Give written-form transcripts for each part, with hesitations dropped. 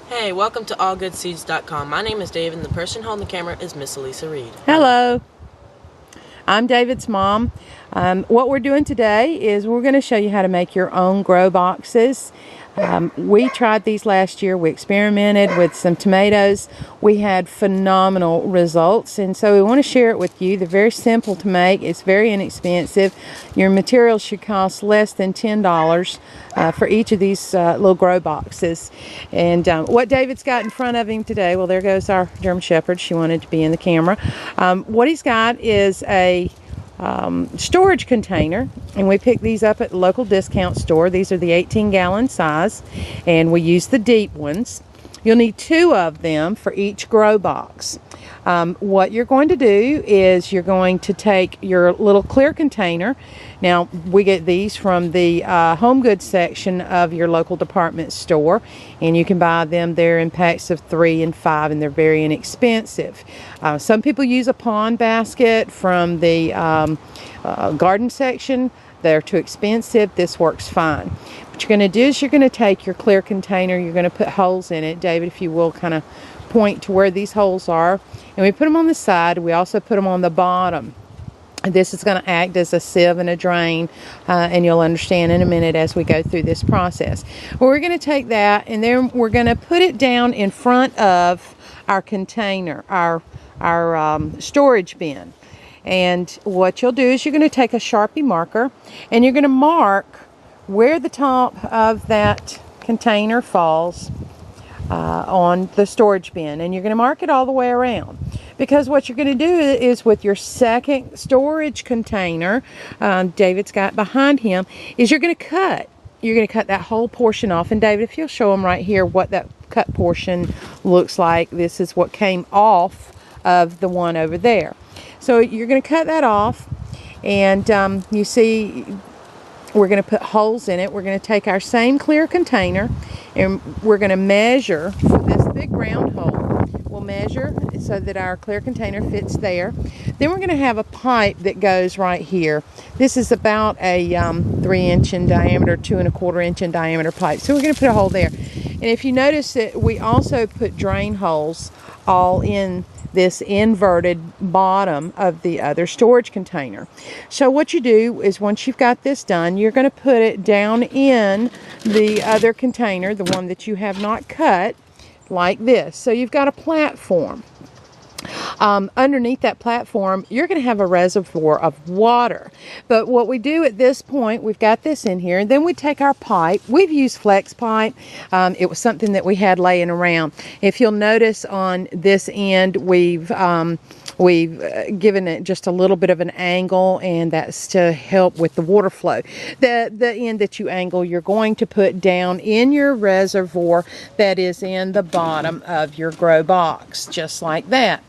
Hey, welcome to allgoodseeds.com. My name is Dave, and the person holding the camera is Miss Elisa Reed. Hello, I'm David's mom. What we're doing today is we're going to show you how to make your own grow boxes. We tried these last year. We experimented with some tomatoes. We had phenomenal results, and so we want to share it with you. They're very simple to make. It's very inexpensive. Your materials should cost less than $10 for each of these little grow boxes. And what David's got in front of him today, well, there goes our German Shepherd. She wanted to be in the camera. What he's got is a storage container, and we picked these up at the local discount store. These are the 18-gallon size, and we use the deep ones. You'll need 2 of them for each grow box. What you're going to do is you're going to take your little clear container. Now, we get these from the home goods section of your local department store, and you can buy them there in packs of 3 and 5, and they're very inexpensive. Some people use a pond basket from the garden section. They're too expensive. This works fine. What you're going to do is you're going to take your clear container, you're going to put holes in it. David, if you will, kind of point to where these holes are. And we put them on the side. We also put them on the bottom. This is going to act as a sieve and a drain, and you'll understand in a minute as we go through this process. Well, we're going to take that, and then we're going to put it down in front of our container, our storage bin. And what you'll do is you're going to take a Sharpie marker, and you're going to mark where the top of that container falls on the storage bin, and you're going to mark it all the way around, because what you're going to do is with your second storage container, David's got behind him, is you're going to cut that whole portion off. And David, if you'll show them right here what that cut portion looks like, this is what came off of the one over there. So you're going to cut that off, and you see we're going to put holes in it. We're going to take our same clear container, and we're going to measure for this big round hole. We'll measure so that our clear container fits there. Then we're going to have a pipe that goes right here. This is about a 3-inch in diameter, 2 1/4 inch in diameter pipe. So we're going to put a hole there. And if you notice that we also put drain holes all in this inverted bottom of the other storage container. So what you do is once you've got this done, you're going to put it down in the other container, the one that you have not cut, like this. So you've got a platform. Underneath that platform, you're going to have a reservoir of water. But what we do at this point, we've got this in here, and then we take our pipe. We've used flex pipe. It was something that we had laying around. If you'll notice on this end, we've given it just a little bit of an angle, and that's to help with the water flow. The end that you angle, you're going to put down in your reservoir that is in the bottom of your grow box, just like that.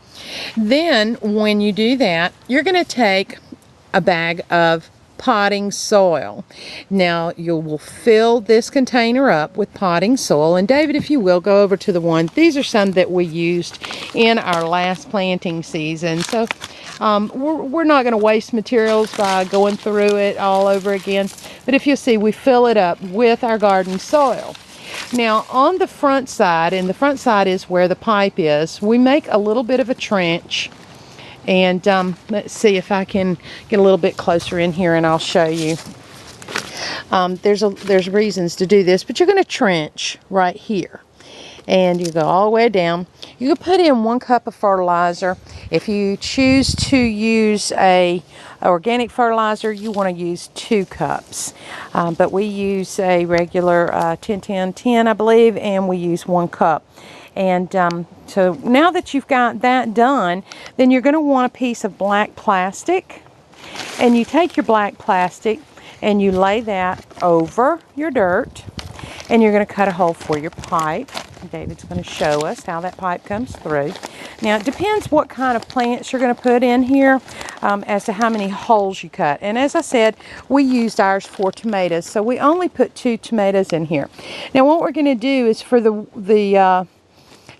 Then when you do that, you're going to take a bag of potting soil. Now you will fill this container up with potting soil, and David, if you will, go over to the one. These are some that we used in our last planting season, so we're not going to waste materials by going through it all over again. But if you see, we fill it up with our garden soil. Now on the front side, and the front side is where the pipe is, we make a little bit of a trench. And let's see if I can get a little bit closer in here, and I'll show you. There's reasons to do this, but you're going to trench right here. And you go all the way down. You can put in 1 cup of fertilizer. If you choose to use a organic fertilizer, you want to use 2 cups. But we use a regular 10-10-10, I believe, and we use 1 cup. And so now that you've got that done, then you're going to want a piece of black plastic. And you take your black plastic and you lay that over your dirt. And you're going to cut a hole for your pipe. David's going to show us how that pipe comes through. Now, it depends what kind of plants you're going to put in here as to how many holes you cut. And as I said, we used ours for tomatoes, so we only put 2 tomatoes in here. Now, what we're going to do is for the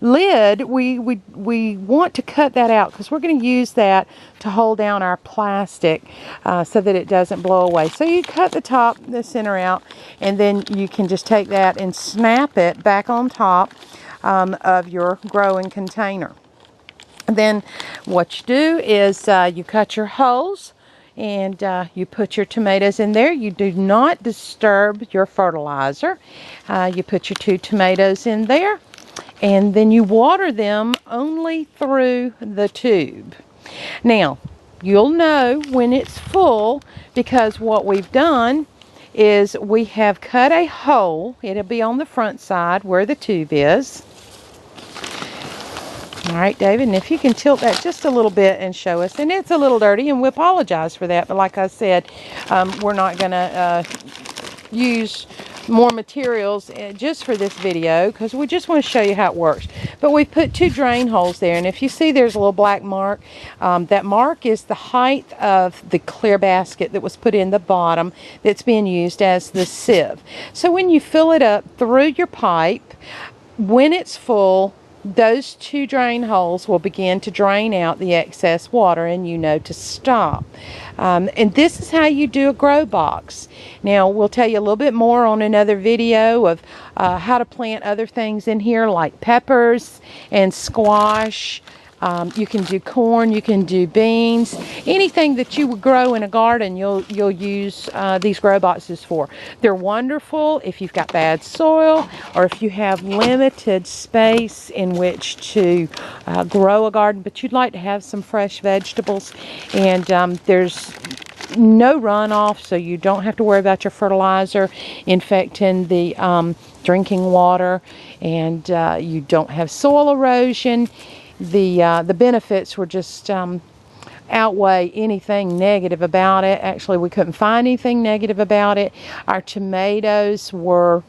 lid, we want to cut that out because we're going to use that to hold down our plastic so that it doesn't blow away. So you cut the center out, and then you can just take that and snap it back on top of your growing container. Then what you do is you cut your holes and you put your tomatoes in there. You do not disturb your fertilizer. You put your 2 tomatoes in there, and then you water them only through the tube. Now, you'll know when it's full because what we've done is we have cut a hole. It'll be on the front side where the tube is. All right, David, and if you can tilt that just a little bit and show us. And it's a little dirty, and we apologize for that. But like I said, we're not going to use more materials just for this video because we just want to show you how it works. But we put 2 drain holes there, and if you see there's a little black mark, that mark is the height of the clear basket that was put in the bottom that's being used as the sieve. So when you fill it up through your pipe, when it's full, those 2 drain holes will begin to drain out the excess water, and you know to stop. And this is how you do a grow box. Now, we'll tell you a little bit more on another video of how to plant other things in here like peppers and squash. You can do corn, you can do beans, anything that you would grow in a garden you'll use these grow boxes for. They're wonderful if you've got bad soil or if you have limited space in which to grow a garden, but you'd like to have some fresh vegetables, and there's no runoff, so you don't have to worry about your fertilizer infecting the drinking water, and you don't have soil erosion. The benefits were just outweigh anything negative about it. Actually, we couldn't find anything negative about it. Our tomatoes were,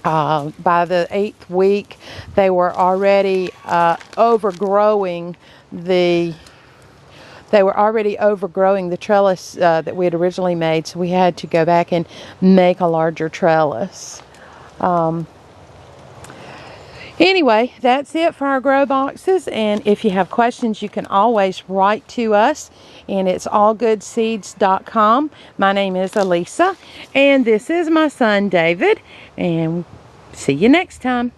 by the 8th week, they were already overgrowing the trellis that we had originally made, so we had to go back and make a larger trellis. Anyway, that's it for our grow boxes, and if you have questions, you can always write to us, and it's allgoodseeds.com. My name is Elisa, and this is my son David, and see you next time.